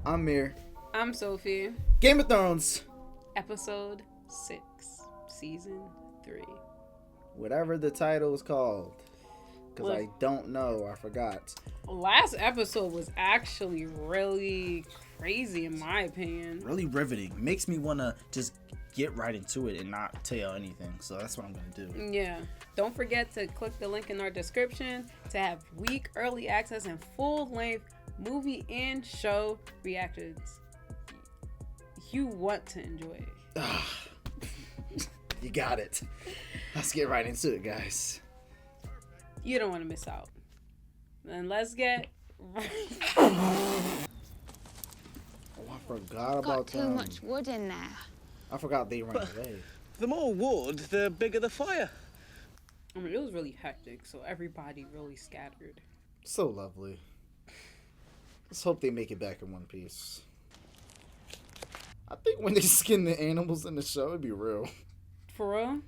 I'm Mir. I'm Sophie. Game of Thrones. Episode 6, Season 3. Whatever the title is called. Because I don't know. I forgot. Last episode was actually really crazy in my opinion. Really riveting. Makes me want to just get right into it and not tell y'all anything. So that's what I'm going to do. Yeah. Don't forget to click the link in our description to have week early access and full-length movie and show reactions. You want to enjoy it. You got it. Let's get right into it, guys. You don't want to miss out. Then let's get Oh, I forgot about Got too them. much wood in there. I forgot they ran away. The more wood, the bigger the fire. I mean, it was really hectic, so everybody really scattered. So lovely. Let's hope they make it back in one piece. I think when they skin the animals in the show, it'd be real. For real?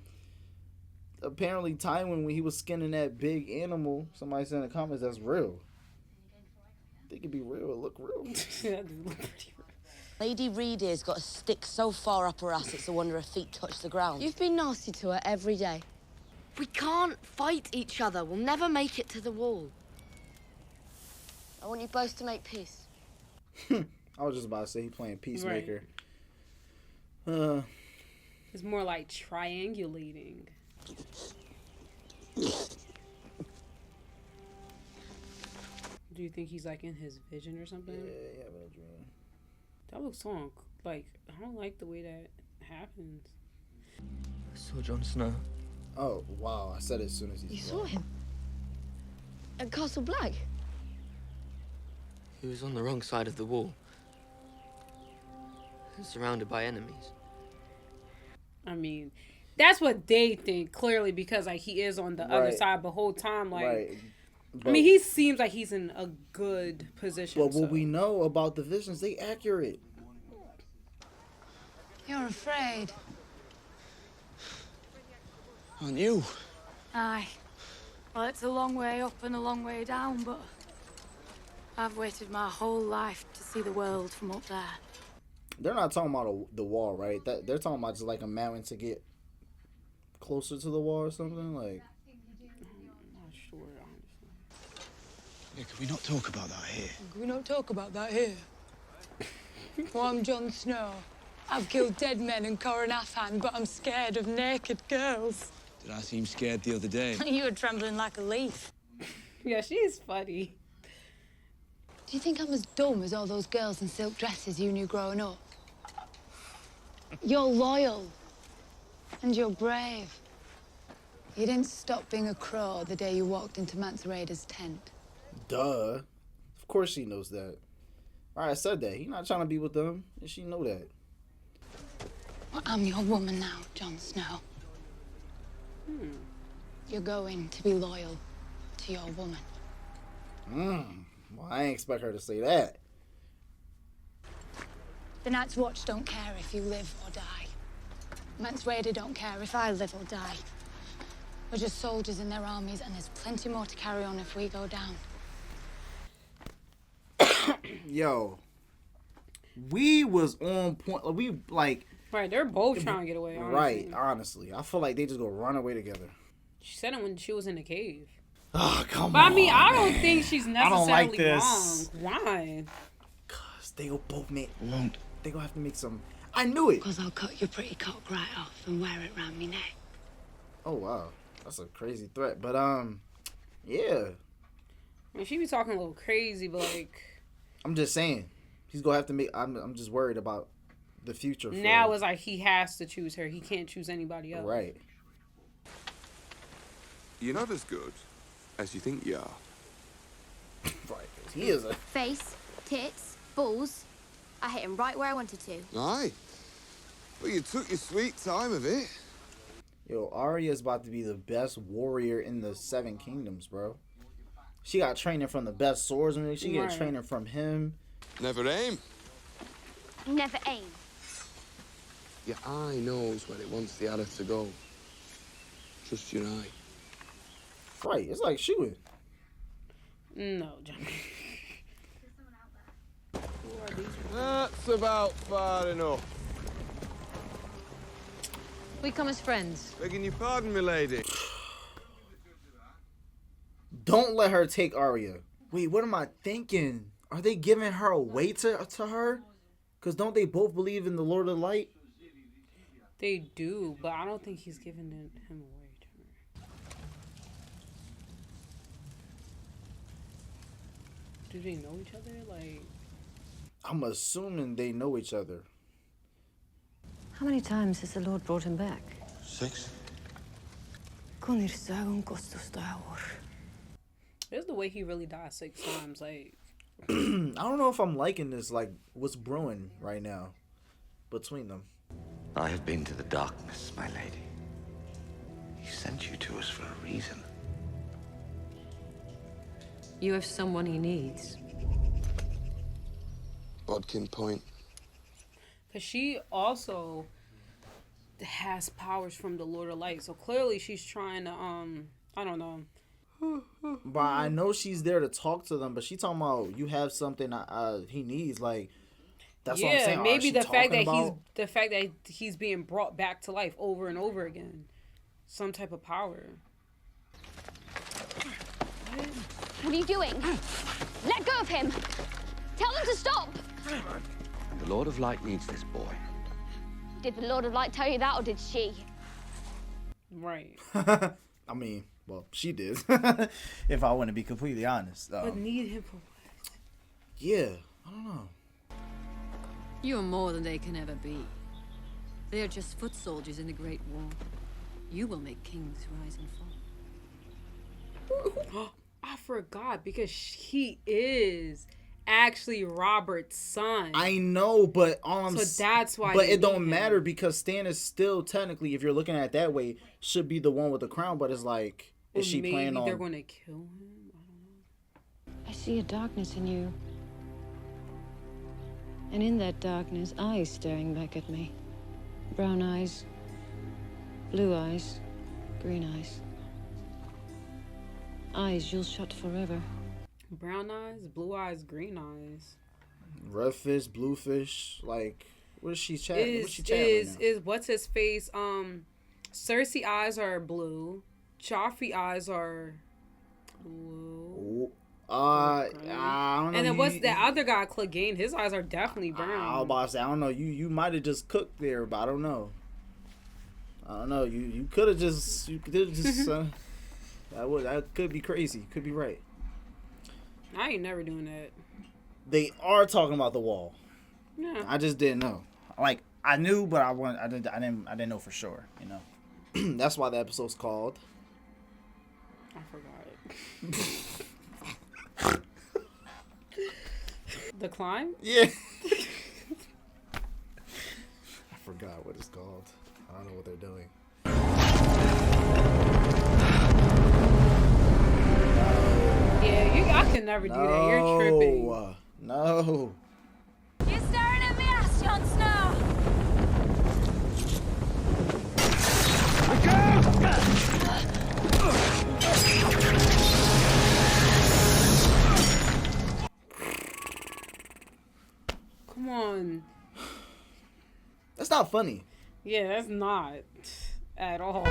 Apparently, Tywin, when he was skinning that big animal, somebody said in the comments, that's real. I think it'd be real. It look real. Yeah, it looked pretty real. Lady Reedy's got a stick so far up her ass it's a wonder her feet touch the ground. You've been nasty to her every day. We can't fight each other. We'll never make it to the wall. I want you both to make peace. I was just about to say he playing Peacemaker. Right. It's more like triangulating. Do you think he's like in his vision or something? Yeah, having a dream. That looks so like I don't like the way that happens. I saw Jon Snow. Oh, wow. I said it as soon as he You saw him? At Castle Black? He was on the wrong side of the wall. Surrounded by enemies. I mean, that's what they think clearly because like he is on the other Right. side the whole time. Like, Right. I mean, he seems like he's in a good position. But what so. we know about the visions, they accurate. You're afraid. Aren't you? Aye. Well, it's a long way up and a long way down, but I've waited my whole life to see the world from up there. They're not talking about the wall, right? They're talking about just like a mountain to get closer to the wall or something. Like, I'm not sure, honestly. Yeah, can we not talk about that here? We don't talk about that here. Well, I'm Jon Snow. I've killed dead men in Coronathan, but I'm scared of naked girls. Did I seem scared the other day? You were trembling like a leaf. Yeah, she's funny. Do you think I'm as dumb as all those girls in silk dresses you knew growing up? You're loyal. And you're brave. You didn't stop being a crow the day you walked into Mance Raider's tent. duh. Of course she knows that. All right, I said that. He's not trying to be with them, and she know that. Well, I'm your woman now, Jon Snow. You're going to be loyal to your woman. Well, I ain't expect her to say that. The Night's Watch don't care if you live or die. Mance Raider don't care if I live or die. We're just soldiers in their armies, and there's plenty more to carry on if we go down. Yo, we was on point. We like Right, they're both trying to get away. Honestly. right. Honestly, I feel like they just go run away together. She said it when she was in the cave. Oh, come But on. I mean, I don't think she's necessarily don't like this. wrong. Why? Cause they will both make. Won't. They gonna have to make some. I knew it. Because I'll cut your pretty cock right off and wear it round me neck. Oh wow, that's a crazy threat. But yeah. I mean, she be talking a little crazy, but like I'm just saying, he's gonna have to make. I'm just worried about the future. now it's like he has to choose her. He can't choose anybody else. right. You're not as good as you think you are. Right. He is a. Face, tits, balls. I hit him right where I wanted to. Aye. But you took your sweet time of it. Yo, Arya's about to be the best warrior in the Seven Kingdoms, bro. She got training from the best swordsman. She get Right. training from him. Never aim. Never aim. Your eye knows where it wants the adder to go. Trust your eye. Right. It's like shooting. No, John. Who are these? That's about far enough. We come as friends. Begging your pardon, milady. Don't let her take Arya. Wait, what am I thinking? Are they giving her away to her? Because don't they both believe in the Lord of Light? They do, but I don't think he's giving him away to her. Do they know each other? Like, I'm assuming they know each other. How many times has the Lord brought him back? 6. it's the way he really died 6 times. Like, I don't know if I'm liking this, like, what's brewing right now between them. I have been to the darkness, my lady. He sent you to us for a reason. You have someone he needs. Bodkin Point. because she also has powers from the Lord of Light. So clearly she's trying to, I don't know. But I know she's there to talk to them, but she talking about you have something he needs, like that's what I'm saying. Maybe the fact that he's being brought back to life over and over again. Some type of power. What are you doing? Let go of him! Tell them to stop! The Lord of Light needs this boy. Did the Lord of Light tell you that, or did she? Right. I mean, well, she did. If I want to be completely honest. But need him for what? Yeah, I don't know. You are more than they can ever be. They are just foot soldiers in the Great War. You will make kings rise and fall. I forgot, because he is actually Robert's son. I know, but that's why. But it don't matter, because Stan is still technically, if you're looking at it that way, should be the one with the crown. But it's like, is she planning on? Maybe they're going to kill him. I don't know. I see a darkness in you. And in that darkness, eyes staring back at me. Brown eyes, blue eyes, green eyes. Eyes you'll shut forever. Brown eyes, blue eyes, green eyes. Red fish, blue fish. Like, what is she chatting? What's she chatting right now? Is what's his face? Cersei eyes are blue. Joffrey eyes are blue. I don't know. And then what's that other guy, Clegane? His eyes are definitely brown. I was about to say, I don't know. You might have just cooked there, but I don't know. You could have just that could be crazy. Could be right. I ain't never doing that. They are talking about the wall. Yeah. I just didn't know. Like, I knew, but I didn't know for sure. You know. That's why the episode's called. I forgot it. The Climb? Yeah. I forgot what it's called. I don't know what they're doing. Yeah, I can never do that. You're tripping. No. You're staring at me ass, Jon Snow! Come on. That's not funny. Yeah, that's not at all.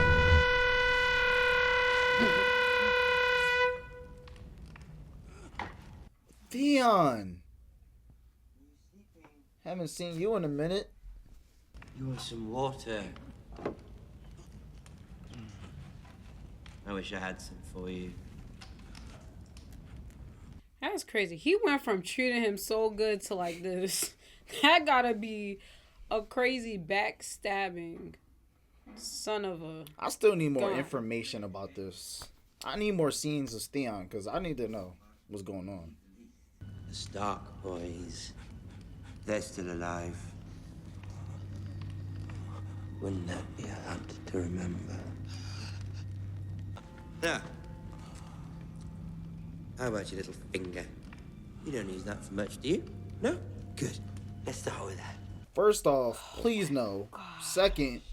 Theon. Haven't seen you in a minute. You want some water? I wish I had some for you. That's crazy. He went from treating him so good to like this. That gotta be a crazy backstabbing son of a... I still need more information about this. I need more scenes of Theon, because I need to know what's going on. The Stark boys. They're still alive. Wouldn't that be a lot to remember? Now, how about your little finger? You don't use that for much, do you? No? Good. Let's start with that. First off, please no. Second,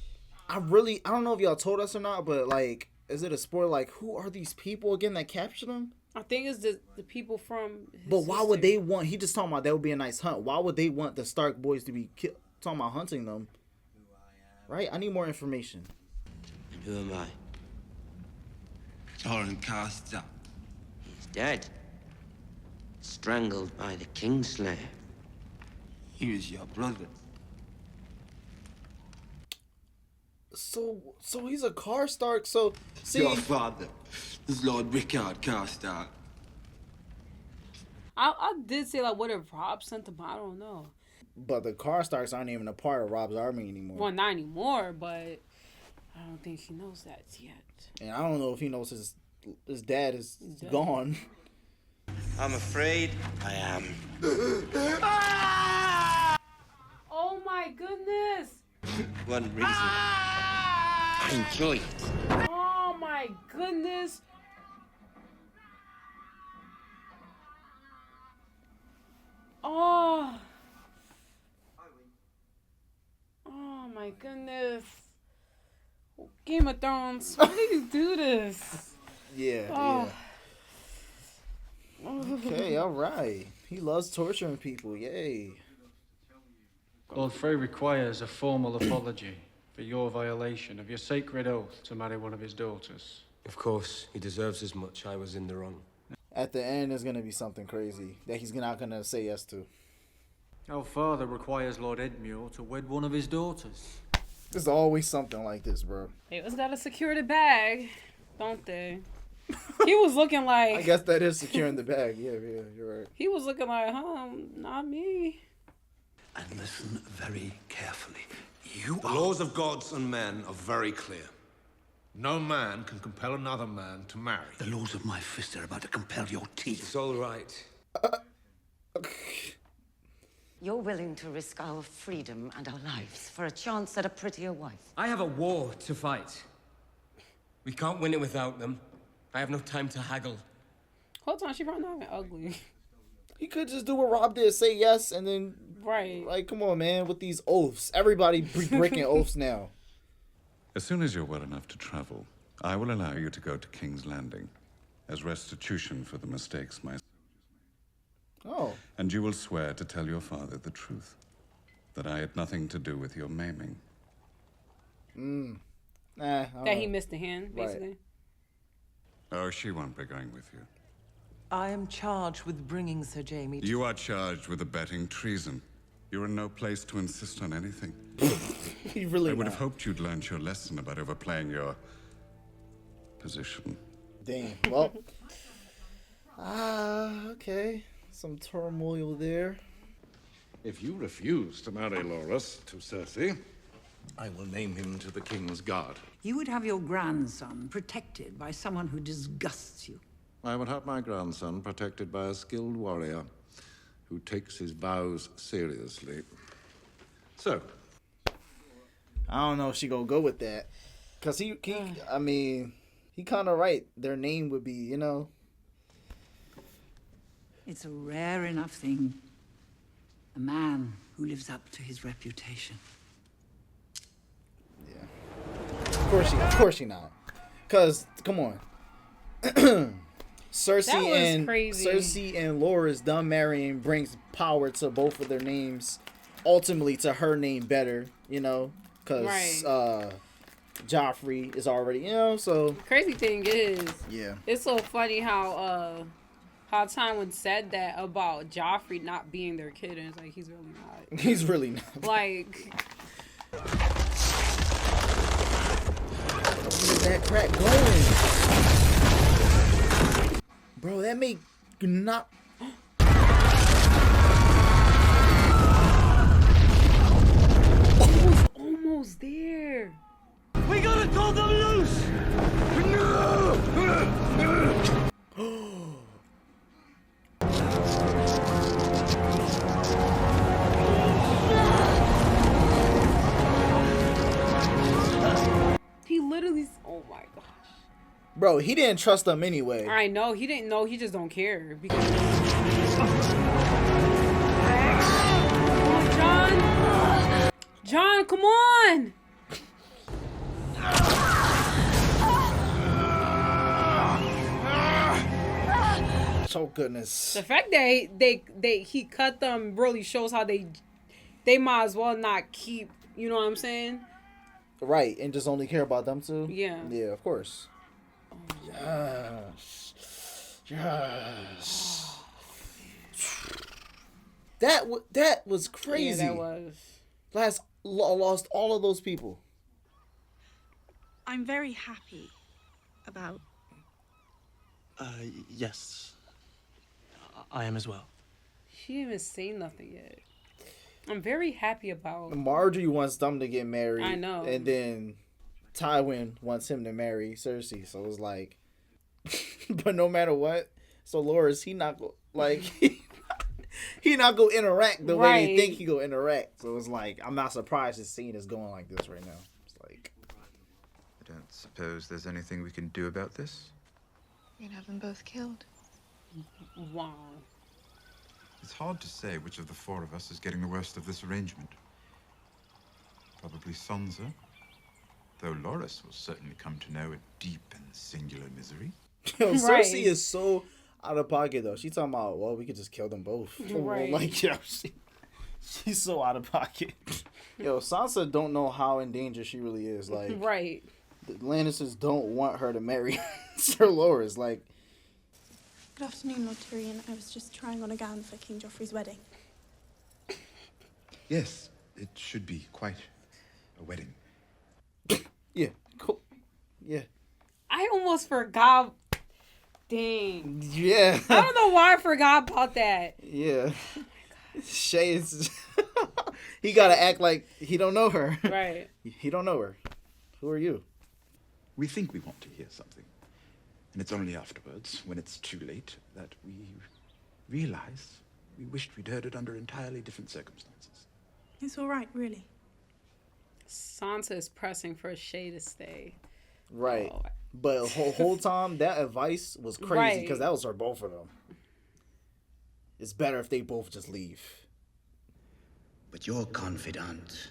I don't know if y'all told us or not, but like, is it a spoiler? Like, who are these people again that captured him? I think it's the people from. But why would they want? He just talking about that would be a nice hunt. Why would they want the Stark boys to be talking about hunting them? Right? I need more information. And who am I? Torrent Caster. He's dead. Strangled by the Kingslayer. He was your brother. So he's a Karstark. So see, Your father is Lord Rickard Karstark. I did say like, what if Rob sent them? I don't know. but the Karstarks aren't even a part of Rob's army anymore. Well, not anymore, but I don't think he knows that yet. And I don't know if he knows his dad is gone. I'm afraid I am. Oh my goodness! One reason. I enjoy it. Oh my goodness! Oh! Oh my goodness! Game of Thrones, why did you do this? Yeah, Oh. yeah. Okay, all right. He loves torturing people. Yay. Lord Frey requires a formal apology for your violation of your sacred oath to marry one of his daughters. Of course, he deserves as much. I was in the wrong. At the end, there's going to be something crazy that he's not going to say yes to. Our father requires Lord Edmure to wed one of his daughters. There's always something like this, bro. They always gotta secure the bag, don't they? He was looking like... I guess that is securing the bag. Yeah, you're right. He was looking like, not me. And listen very carefully. The laws of gods and men are very clear. No man can compel another man to marry. The laws of my fist are about to compel your teeth. It's all right. You're willing to risk our freedom and our lives for a chance at a prettier wife. I have a war to fight. We can't win it without them. I have no time to haggle. Hold on, she probably not even ugly. He could just do what Rob did, say yes, and then... Right. Like, come on, man, with these oaths. Everybody breaking oaths now. As soon as you're well enough to travel, I will allow you to go to King's Landing as restitution for the mistakes my... Oh. And you will swear to tell your father the truth, that I had nothing to do with your maiming. That he missed the hand, basically. Oh, she won't be going with you. I am charged with bringing Sir Jaime to... You are charged with abetting treason. You're in no place to insist on anything. He really I would not. have hoped you'd learned your lesson about overplaying your position. Damn. Well. Okay. Some turmoil there. If you refuse to marry Loras to Cersei, I will name him to the King's Guard. You would have your grandson protected by someone who disgusts you. I would have my grandson protected by a skilled warrior who takes his vows seriously. So. I don't know if she gonna go with that. Cause he I mean, he kind of right. Their name would be, you know. It's a rare enough thing. A man who lives up to his reputation. Of course she not. Cause come on. Cersei and Loras done marrying brings power to both of their names. Ultimately to her name better, you know, cause Joffrey is already, you know, so Crazy thing is, yeah, it's so funny how Tywin said that about Joffrey not being their kid, and it's like he's really not. He's really not. Like, where's that crack going? Bro, that make not... almost there. We gotta call them loose! He literally, oh my gosh. Bro, he didn't trust them anyway. I know, he didn't know, he just don't care. Because... John, come on! Oh goodness. The fact that he cut them really shows how they might as well not keep. You know what I'm saying? Right, and just only care about them too. Yeah. Yeah, of course. Yes. Yes. That was crazy. Yeah, that was. Lost all of those people. I'm very happy about... Yes. I am as well. She didn't even say nothing yet. I'm very happy about... Marjorie wants them to get married. I know. And then Tywin wants him to marry Cersei. So it's like... but no matter what, so Loras, he not go... Like... he not go interact the way they think he go interact. So it's like, I'm not surprised this scene is going like this right now. It's like... I don't suppose there's anything we can do about this? We'd have them both killed. Wow. It's hard to say which of the four of us is getting the worst of this arrangement. Probably Sansa, though Loras will certainly come to know a deep and singular misery. Yo, Cersei is so out of pocket though. She's talking about, well, we could just kill them both. Right. Like, yo, she's so out of pocket. Yo, Sansa don't know how in danger she really is. Like, right. The Lannisters don't want her to marry Sir Loras. Like, Good afternoon, Lord Tyrion. I was just trying on a gown for King Joffrey's wedding. Yes, it should be quite a wedding. Yeah, cool. Yeah. I almost forgot. Dang. Yeah. I don't know why I forgot about that. Yeah. Shay is... he gotta act like he don't know her. Right. He don't know her. Who are you? We think we want to hear something. And it's only afterwards, when it's too late, that we realize we wished we'd heard it under entirely different circumstances. It's all right, really. Sansa is pressing for Shay to stay. Right. Oh. But whole time, that advice was crazy because that was for both of them. It's better if they both just leave. But your confidant,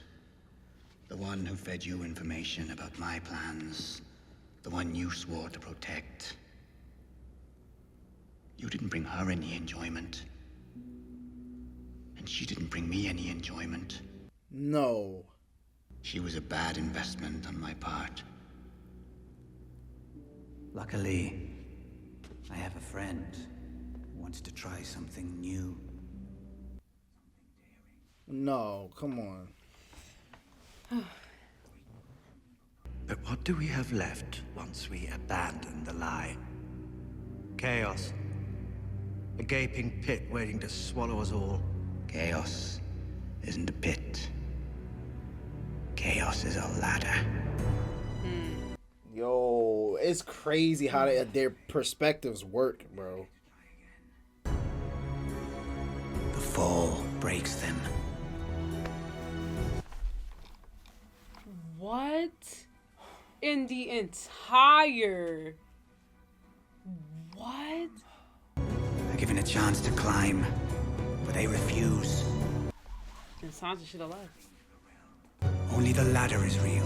the one who fed you information about my plans, the one you swore to protect, you didn't bring her any enjoyment. And she didn't bring me any enjoyment. No. She was a bad investment on my part. Luckily, I have a friend who wants to try something new. No, come on. But what do we have left once we abandon the lie? Chaos. A gaping pit waiting to swallow us all. Chaos isn't a pit. Chaos is a ladder. Yo, it's crazy how their perspectives work, bro. The fall breaks them. What? In the entire... What? They're given a chance to climb, but they refuse. And Sansa should have left. Only the ladder is real.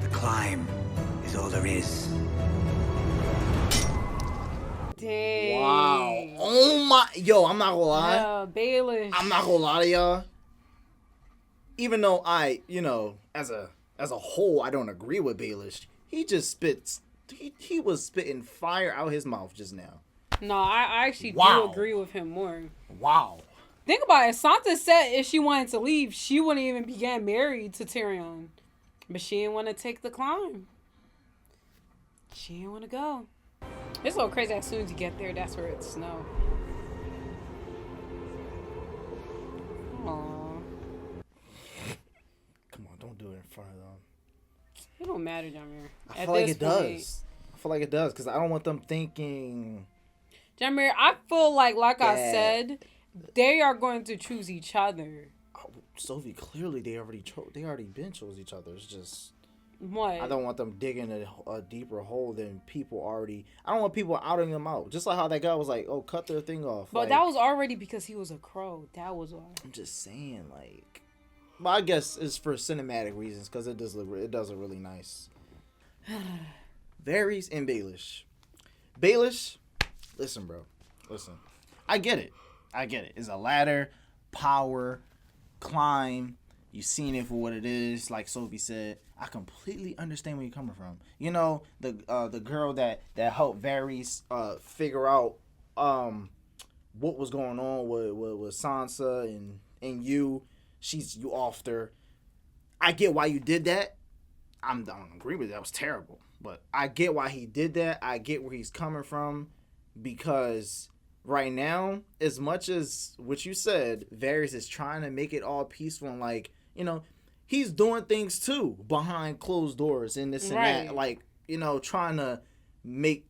The climb is all there is. Dang. Wow. Oh my. Yo, I'm not gonna lie. Yeah, Baelish. I'm not gonna lie to y'all. Even though I, as a whole, I don't agree with Baelish. He just spits. He was spitting fire out his mouth just now. No, I actually Wow. do agree with him more. Wow. Think about it. Sansa said if she wanted to leave, she wouldn't even be getting married to Tyrion. But she didn't want to take the climb. She didn't want to go. It's so crazy. As soon as you get there, that's where it's snow. Aww. Come on, don't do it in front of them. It don't matter, Jamir. I feel like it does. I feel like it does because I don't want them thinking. Jamir, I feel like I that- said, they are going to choose each other. Sophie, clearly they already been chose each other. It's just What? I don't want them digging a deeper hole than people already. I don't want people outing them out. Just like how that guy was like, "Oh, cut their thing off." But like, that was already because he was a crow. That was why. I'm just saying, like. But I guess it's for cinematic reasons because it does look really nice. Varys and Baelish. Baelish, Listen, bro. Listen. I get it. It's a ladder, power, climb. You seen it for what it is, like Sophie said. I completely understand where you're coming from. You know, the girl that helped Varys figure out what was going on with Sansa and you offed her. I get why you did that. I don't agree with it. That was terrible. But I get why he did that. I get where he's coming from, because right now, as much as what you said, Varys is trying to make it all peaceful and like, you know, he's doing things too behind closed doors and this and that, like, you know, trying to make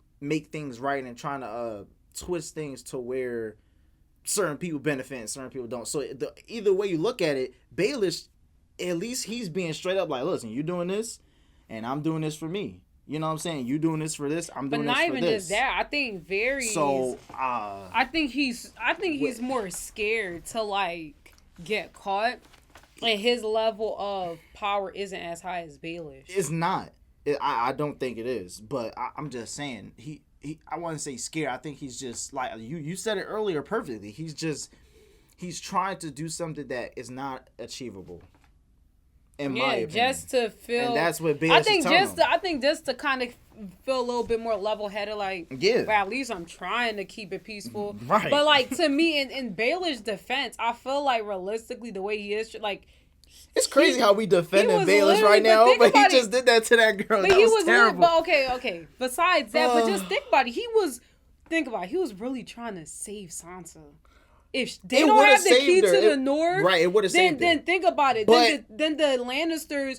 things right and trying to twist things to where certain people benefit and certain people don't. So either way you look at it, Baelish, at least he's being straight up like, listen, you doing this and I'm doing this for me. You know what I'm saying? You doing this for this, I'm doing this for this. But not even just that. I think Varys. So I think he's more scared to like get caught. And his level of power isn't as high as Baelish. It's not. I don't think it is. But I'm just saying, he I wouldn't say scared. I think he's just like, you said it earlier perfectly. He's trying to do something that is not achievable. In my opinion. Just to feel. And that's what Baelish is I think just to kind of feel a little bit more level-headed, like, well, at least I'm trying to keep it peaceful. Right. But, like, to me, in Baelish's defense, I feel like realistically the way he is, like, it's crazy how we defending Baelish right now, but he just did that to that girl. But that was terrible. But okay. Besides that, but just think about it. He was really trying to save Sansa. If they don't have the key to the north, right, it would have saved her. Then think about it. But, then the Lannisters,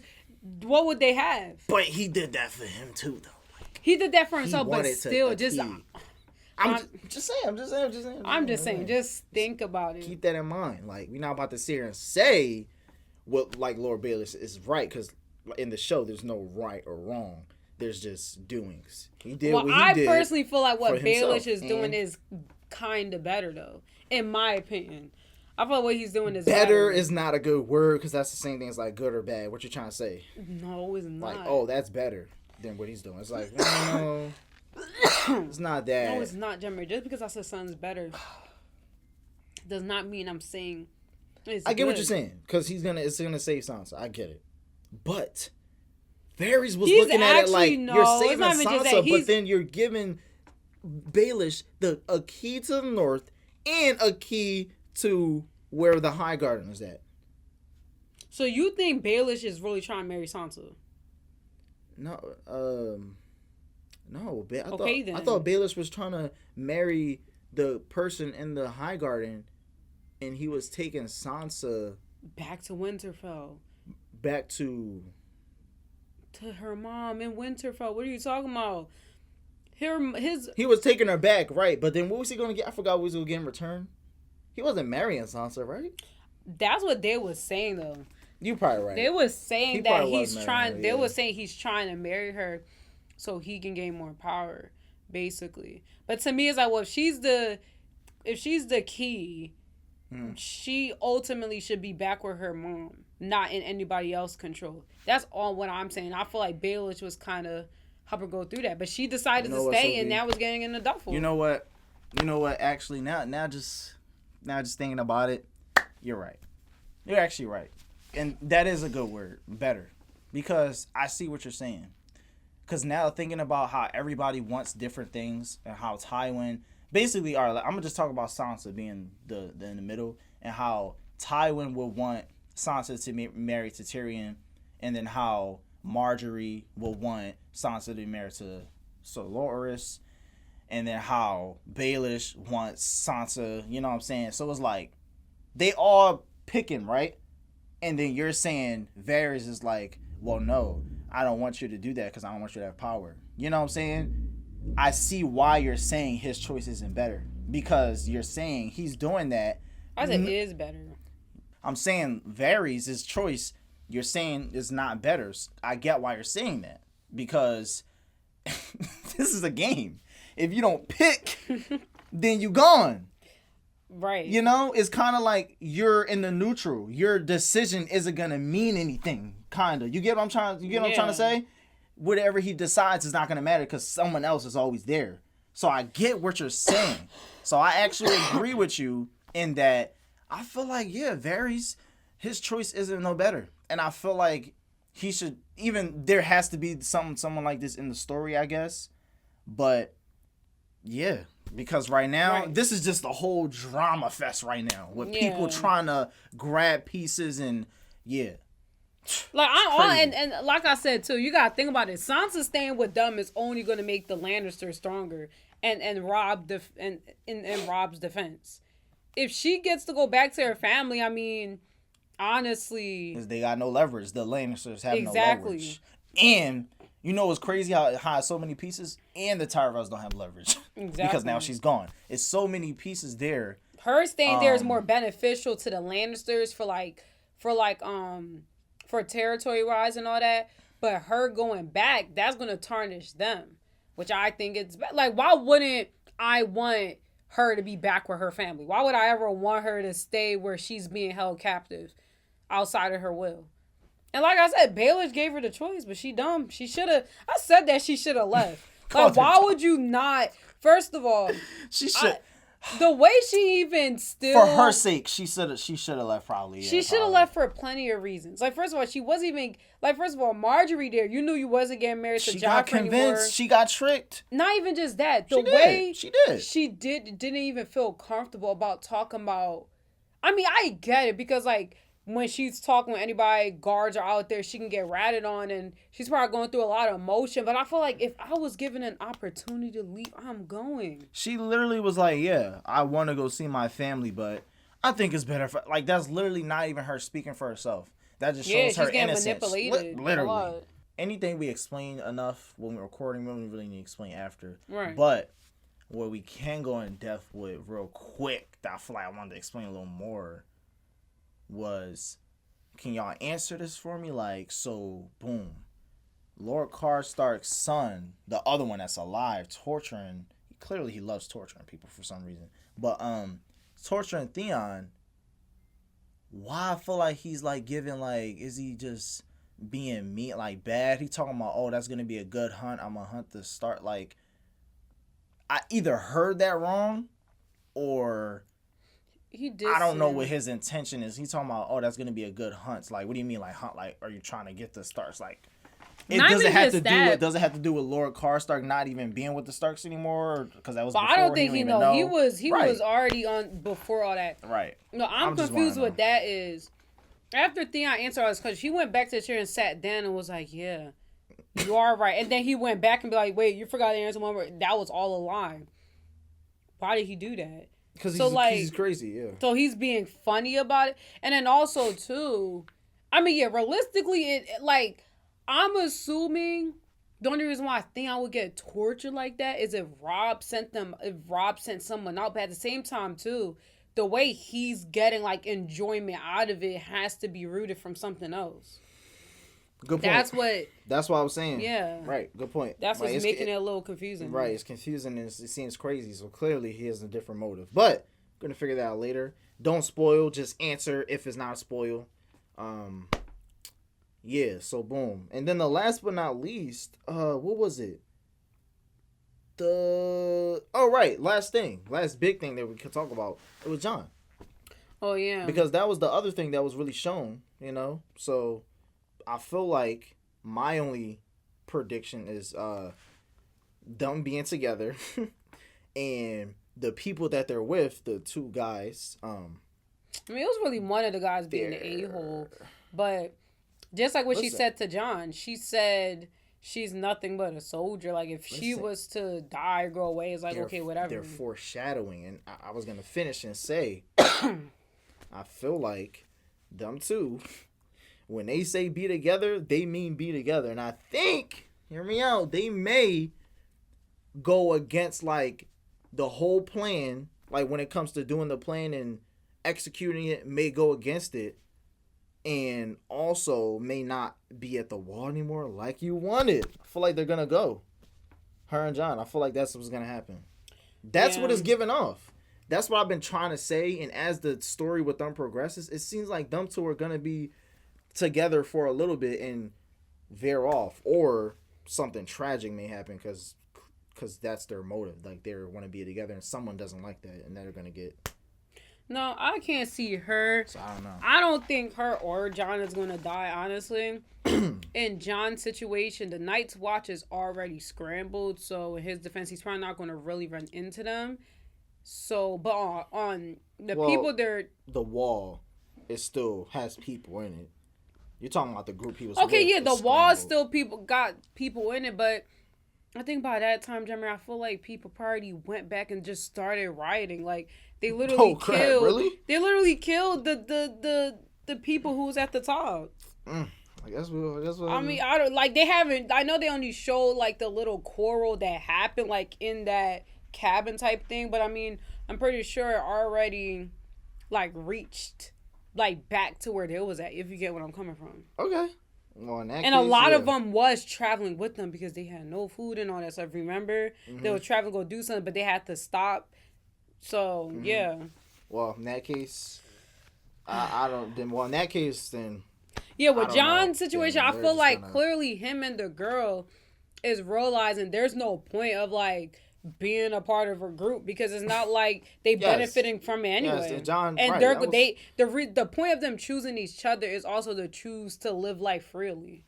what would they have? But he did that for him too, though. Like, he did that for himself, but still, just. I'm just saying. Just think about it. Keep that in mind. Like, we're not about to sit here and say what, like, Lord Baelish is right, because in the show there's no right or wrong. There's just doings. He did what he did. I personally feel like what Baelish is doing is kind of better, though. In my opinion, I feel like what he's doing is better. Is not a good word, because that's the same thing as like good or bad. What you trying to say? No, it's not. Like, oh, that's better than what he's doing. It's like, no, it's not that. No, it's not, Jimmy. Just because I said something's better does not mean I'm saying it's I get good. what you're saying, because it's gonna save Sansa. I get it, but Varys was looking at it like you're saving Sansa, but then you're giving Baelish a key to the north and a key to where the High Garden is at. So you think Baelish is really trying to marry Sansa? No, no. I thought Baelish was trying to marry the person in the High Garden, and he was taking Sansa back to Winterfell. Back to her mom in Winterfell. What are you talking about? He was taking her back, right? But then what was he gonna get? I forgot what he was gonna get in return. He wasn't marrying Sansa, right? That's what they was saying, though. You probably right. They was saying that he's trying. They was saying he's trying to marry her, so he can gain more power, basically. But to me, it's like, well, if she's the key, she ultimately should be back with her mom, not in anybody else's control. That's all what I'm saying. I feel like Baelish was kind of help her go through that, but she decided to stay, and now was getting in the duffel. You know what? Actually, now just thinking about it, you're right. You're actually right, and that is a good word, better, because I see what you're saying. Because now thinking about how everybody wants different things and how Tywin, basically, all right, I'm gonna just talk about Sansa being in the middle, and how Tywin would want Sansa to be married to Tyrion, and then how Marjorie will want Sansa to be married to Dolores, and then how Baelish wants Sansa, you know what I'm saying? So it's like, they all picking, right? And then you're saying Varys is like, well, no, I don't want you to do that because I don't want you to have power. You know what I'm saying? I see why you're saying his choice isn't better, because you're saying he's doing that. I said it is better. I'm saying Varys' choice, you're saying is not better. I get why you're saying that, because this is a game. If you don't pick, then you gone. Right. You know, it's kind of like you're in the neutral. Your decision isn't gonna mean anything. Kinda. You get what I'm trying? You get what I'm trying to say? Whatever he decides is not gonna matter because someone else is always there. So I get what you're saying. So I actually agree with you in that I feel like, yeah, Varys, his choice isn't no better. And I feel like he should, even there has to be someone like this in the story, I guess. But yeah, because right now, this is just a whole drama fest right now with people trying to grab pieces and Like and like I said too, you gotta think about it. Sansa staying with them is only gonna make the Lannisters stronger and Rob's defense. If she gets to go back to her family, I mean, honestly, they got no leverage. The Lannisters have no leverage. And you know what's crazy how so many pieces and the Tyrells don't have leverage. Because now she's gone. It's so many pieces there. Her staying there is more beneficial to the Lannisters for territory wise and all that. But her going back, that's gonna tarnish them. Which I think it's like, why wouldn't I want her to be back with her family? Why would I ever want her to stay where she's being held captive outside of her will? And like I said, Baelish gave her the choice, but she dumb. She should have. I said that she should have left. Like, why would you not? First of all, she should. The way she even still, for her sake, she should have left probably. She should have left for plenty of reasons. Like, first of all, she wasn't even like. First of all, Marjorie there, you knew you wasn't getting married to Joffrey anymore. She got convinced. She got tricked. Not even just that. The way she didn't even feel comfortable about talking about. I mean, I get it because like when she's talking with anybody, guards are out there, she can get ratted on, and she's probably going through a lot of emotion. But I feel like if I was given an opportunity to leave, I'm going. She literally was like, yeah, I want to go see my family, but I think it's better for, like, that's literally not even her speaking for herself. That just shows her innocence. Manipulated literally. Anything we explain enough when we're recording, we don't really need to explain after. Right. But what we can go in depth with real quick, that I feel like I wanted to explain a little more, was, can y'all answer this for me? Like, so, boom, Lord Karstark's son, the other one that's alive, torturing, clearly he loves torturing people for some reason, but torturing Theon, why I feel like he's like giving, like, is he just being mean, like bad? He talking about, oh, that's gonna be a good hunt, I'm gonna hunt the Stark. Like, I either heard that wrong or he did. I don't know what his intention is. He's talking about, oh, that's gonna be a good hunt. Like, what do you mean, like hunt? Like, are you trying to get the Starks? Like, it doesn't have to do with. Does it have to do with Lord Karstark not even being with the Starks anymore? Because that was. But I don't think he know. He was already on before all that. Right. No, I'm confused what that is. After Theon answered all this, because he went back to the chair and sat down and was like, "Yeah, you are right." And then he went back and be like, "Wait, you forgot to answer one more. That was all a lie." Why did he do that? Because he's crazy, yeah. So he's being funny about it. And then also, too, I mean, yeah, realistically, like, I'm assuming the only reason why Theon would get tortured like that is if Robb sent someone out. But at the same time, too, the way he's getting, like, enjoyment out of it has to be rooted from something else. Good point. That's what I was saying. Yeah. Right. Good point. That's what's making it a little confusing. Right. It's confusing and it seems crazy. So clearly he has a different motive. But we're gonna figure that out later. Don't spoil. Just answer if it's not a spoil. Yeah. So boom. And then the last but not least, what was it? Last big thing that we could talk about. It was Jon. Oh yeah. Because that was the other thing that was really shown. You know. So I feel like my only prediction is them being together and the people that they're with, the two guys. I mean, it was really one of the guys being the a-hole. But just like what she said to Jon, she said she's nothing but a soldier. Like, if she was to die or go away, it's like, okay, whatever. They're foreshadowing. And I was going to finish and say, I feel like them two, when they say be together, they mean be together. And I think, hear me out, they may go against, like, the whole plan. Like, when it comes to doing the plan and executing it, may go against it. And also may not be at the wall anymore like you wanted. I feel like they're going to go. Her and Jon. I feel like that's what's going to happen. That's what it's giving off. That's what I've been trying to say. And as the story with them progresses, it seems like them two are going to be together for a little bit and veer off, or something tragic may happen because because that's their motive. Like, they want to be together, and someone doesn't like that, and they're gonna get. No, I can't see her. So I don't know. I don't think her or Jon is gonna die, honestly. In Jon's situation, the Night's Watch is already scrambled, so in his defense, he's probably not gonna really run into them. So, but on the people there, the wall, it still has people in it. You're talking about the group he was. Okay, with, yeah, the scrambled. wall still got people in it, but I think by that time, Jeremy, I feel like people probably went back and just started rioting. Like, they literally killed. Really? They literally killed the people who was at the top. I guess what. I mean, I don't like. They haven't. I know they only showed like the little quarrel that happened, like in that cabin type thing. But I mean, I'm pretty sure it already like reached like back to where they was at. If you get what I'm coming from. Okay. Well, in that and case, a lot of them was traveling with them because they had no food and all that stuff. Remember, they were traveling to go do something, but they had to stop. So yeah. Well, in that case, I don't. Then well, in that case, then. Yeah, with Jon's know. situation, Then I feel like gonna... clearly him and the girl is realizing there's no point of like being a part of a group because it's not like they benefiting from it anyway. Yes, Jon, and right, the point of them choosing each other is also to choose to live life freely.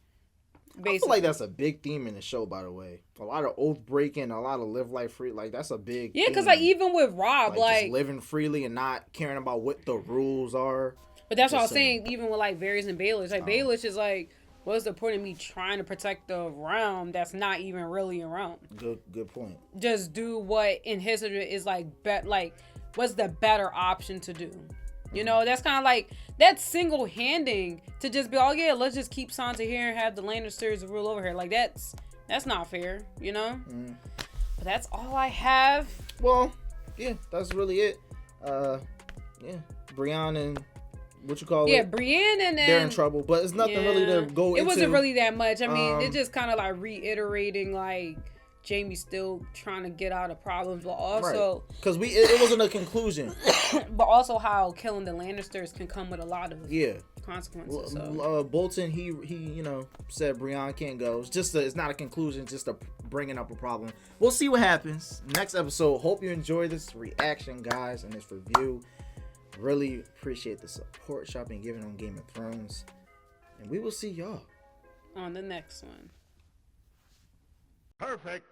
Basically. I feel like that's a big theme in the show, by the way. A lot of oath breaking, a lot of live life free. Like, that's a big Yeah, because like even with Robb, like just living freely and not caring about what the rules are. But that's what I was saying, even with like Varys and Baelish. Like Baelish is like, what's the point of me trying to protect the realm that's not even really a realm? Good point. Just do what in his is like what's the better option to do? You know, that's kind of like that's single-handing to just be, oh yeah, let's just keep Sansa here and have the Lannisters rule over here. Like that's not fair, you know. But that's all I have. Well, yeah, that's really it. Yeah, Brienne and. What you call it? Yeah, Brienne and they're in trouble, but it's nothing really to go into. It wasn't really that much. I mean, it's just kind of like reiterating like Jaime still trying to get out of problems, but also because it wasn't a conclusion. But also how killing the Lannisters can come with a lot of consequences. Bolton he said Brienne can't go. It's not a conclusion, just a bringing up a problem. We'll see what happens next episode. Hope you enjoy this reaction, guys, and this review. Really appreciate the support y'all been giving on Game of Thrones. And we will see y'all on the next one. Perfect.